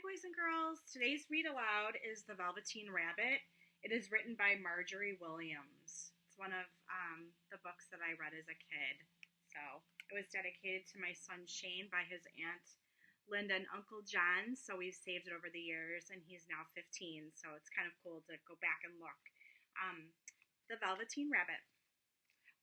Hi, boys and girls. Today's read aloud is The Velveteen Rabbit. It is written by Margery Williams. It's one of the books that I read as a kid. So it was dedicated to my son Shane by his aunt Linda and Uncle John. So we've saved it over the years, and he's now 15. So it's kind of cool to go back and look. The Velveteen Rabbit.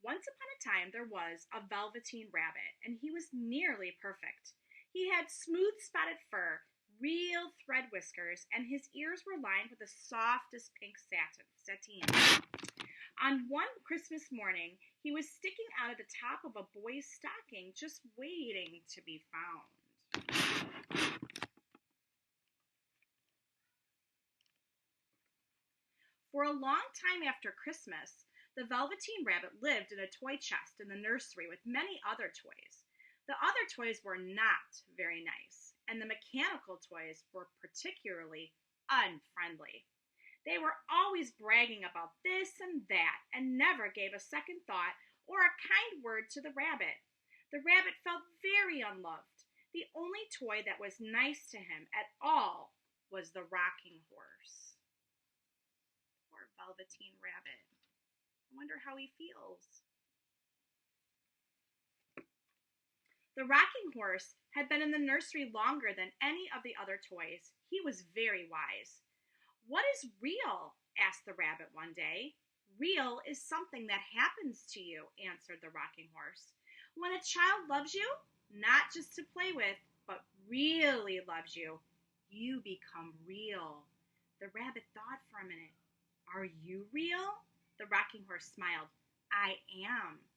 Once upon a time, there was a Velveteen Rabbit, and he was nearly perfect. He had smooth spotted fur, real thread whiskers, and his ears were lined with the softest pink sateen. On one Christmas morning, he was sticking out at the top of a boy's stocking, just waiting to be found. For a long time after Christmas, the Velveteen Rabbit lived in a toy chest in the nursery with many other toys. The other toys were not very nice, and the mechanical toys were particularly unfriendly. They were always bragging about this and that, and never gave a second thought or a kind word to the rabbit. The rabbit felt very unloved. The only toy that was nice to him at all was the rocking horse. Poor Velveteen Rabbit. I wonder how he feels. The rocking horse had been in the nursery longer than any of the other toys. He was very wise. "What is real?" asked the rabbit one day. "Real is something that happens to you," answered the rocking horse. "When a child loves you, not just to play with, but really loves you, you become real." The rabbit thought for a minute. "Are you real?" The rocking horse smiled. "I am.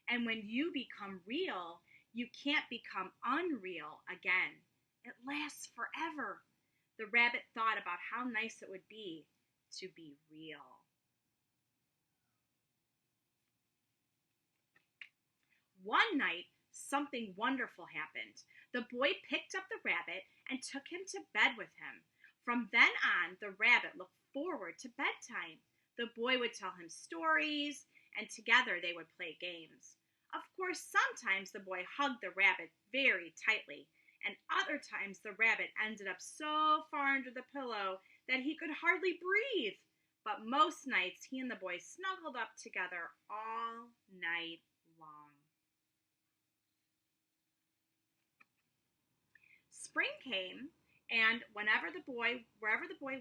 And when you become real, you can't become unreal again. It lasts forever." The rabbit thought about how nice it would be to be real. One night, something wonderful happened. The boy picked up the rabbit and took him to bed with him. From then on, the rabbit looked forward to bedtime. The boy would tell him stories, and together they would play games. Of course, sometimes the boy hugged the rabbit very tightly, and other times the rabbit ended up so far under the pillow that he could hardly breathe. But most nights he and the boy snuggled up together all night long. Spring came, and wherever the boy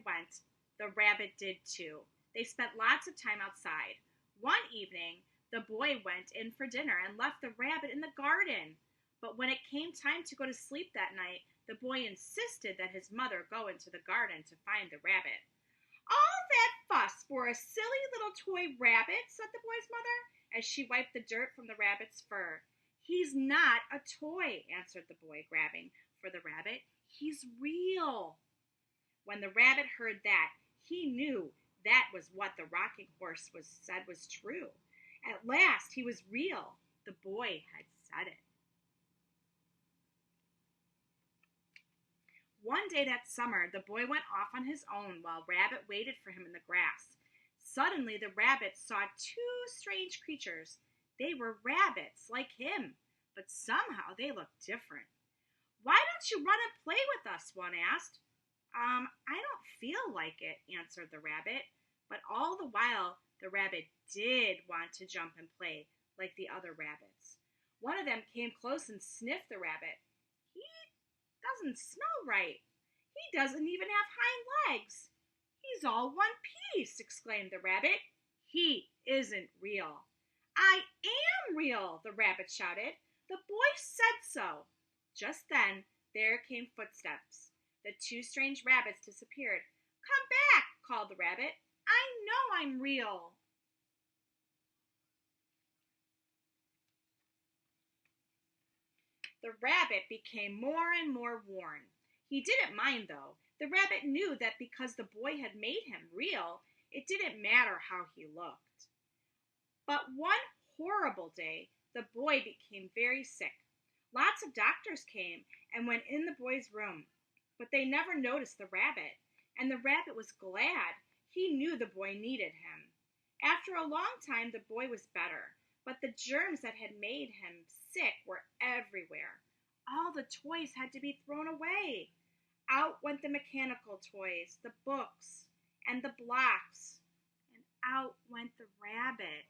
went, the rabbit did too. They spent lots of time outside. One evening, the boy went in for dinner and left the rabbit in the garden. But when it came time to go to sleep that night, the boy insisted that his mother go into the garden to find the rabbit. "All that fuss for a silly little toy rabbit," said the boy's mother, as she wiped the dirt from the rabbit's fur. "He's not a toy," answered the boy, grabbing for the rabbit. "He's real." When the rabbit heard that, he knew that was what the rocking horse said was true. At last, he was real. The boy had said it. One day that summer, the boy went off on his own while Rabbit waited for him in the grass. Suddenly, the rabbit saw two strange creatures. They were rabbits, like him, but somehow they looked different. "Why don't you run and play with us?" one asked. I don't feel like it," answered the rabbit. But all the while, the rabbit did want to jump and play like the other rabbits. One of them came close and sniffed the rabbit. "He doesn't smell right. He doesn't even have hind legs. He's all one piece," exclaimed the rabbit. "He isn't real." "I am real," the rabbit shouted. "The boy said so." Just then, there came footsteps. The two strange rabbits disappeared. "Come back," called the rabbit. "I know I'm real." The rabbit became more and more worn. He didn't mind, though. The rabbit knew that because the boy had made him real, it didn't matter how he looked. But one horrible day, the boy became very sick. Lots of doctors came and went in the boy's room, but they never noticed the rabbit, and the rabbit was glad. He knew the boy needed him. After a long time, the boy was better, but the germs that had made him sick were everywhere. All the toys had to be thrown away. Out went the mechanical toys, the books, and the blocks, and out went the rabbit.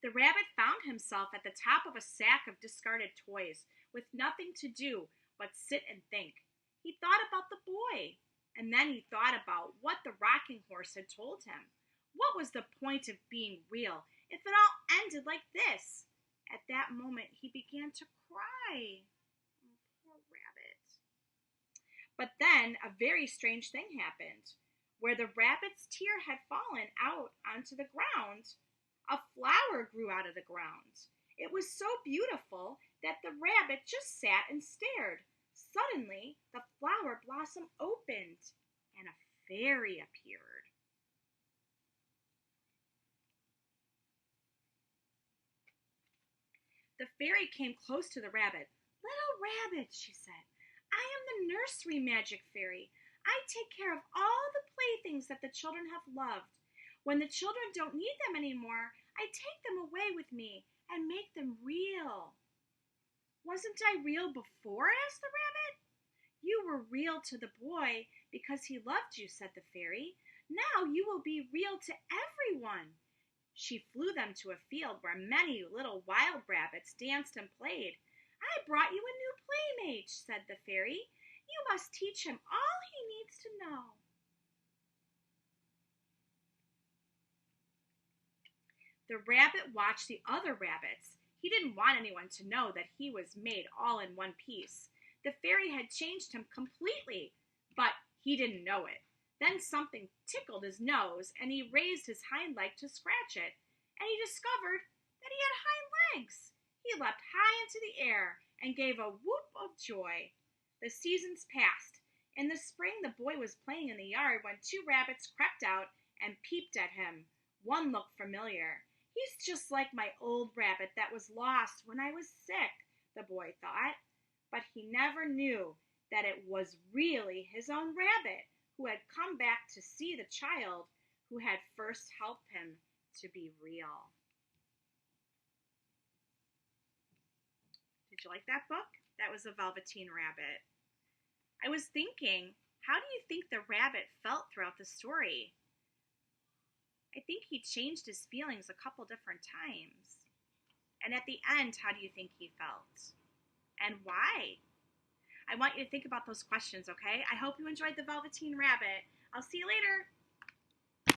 The rabbit found himself at the top of a sack of discarded toys, with nothing to do but sit and think. He thought about the boy, and then he thought about what the rocking horse had told him. What was the point of being real if it all ended like this? At that moment, he began to cry. Oh, poor rabbit. But then a very strange thing happened. Where the rabbit's tear had fallen out onto the ground, a flower grew out of the ground. It was so beautiful that the rabbit just sat and stared. Suddenly, the flower blossom opened, and a fairy appeared. The fairy came close to the rabbit. "Little rabbit," she said, "I am the nursery magic fairy. I take care of all the playthings that the children have loved. When the children don't need them anymore, I take them away with me and make them real." "Wasn't I real before?" asked the rabbit. "You were real to the boy because he loved you," said the fairy. "Now you will be real to everyone." She flew them to a field where many little wild rabbits danced and played. "I brought you a new playmate," said the fairy. "You must teach him all he needs to know." The rabbit watched the other rabbits. He didn't want anyone to know that he was made all in one piece. The fairy had changed him completely, but he didn't know it. Then something tickled his nose, and he raised his hind leg to scratch it, and he discovered that he had hind legs. He leapt high into the air and gave a whoop of joy. The seasons passed. In the spring, the boy was playing in the yard when two rabbits crept out and peeped at him. One looked familiar. "He's just like my old rabbit that was lost when I was sick," the boy thought. But he never knew that it was really his own rabbit who had come back to see the child who had first helped him to be real. Did you like that book? That was a Velveteen Rabbit. I was thinking, how do you think the rabbit felt throughout the story? I think he changed his feelings a couple different times. And at the end, how do you think he felt? And why? I want you to think about those questions, okay? I hope you enjoyed the Velveteen Rabbit. I'll see you later.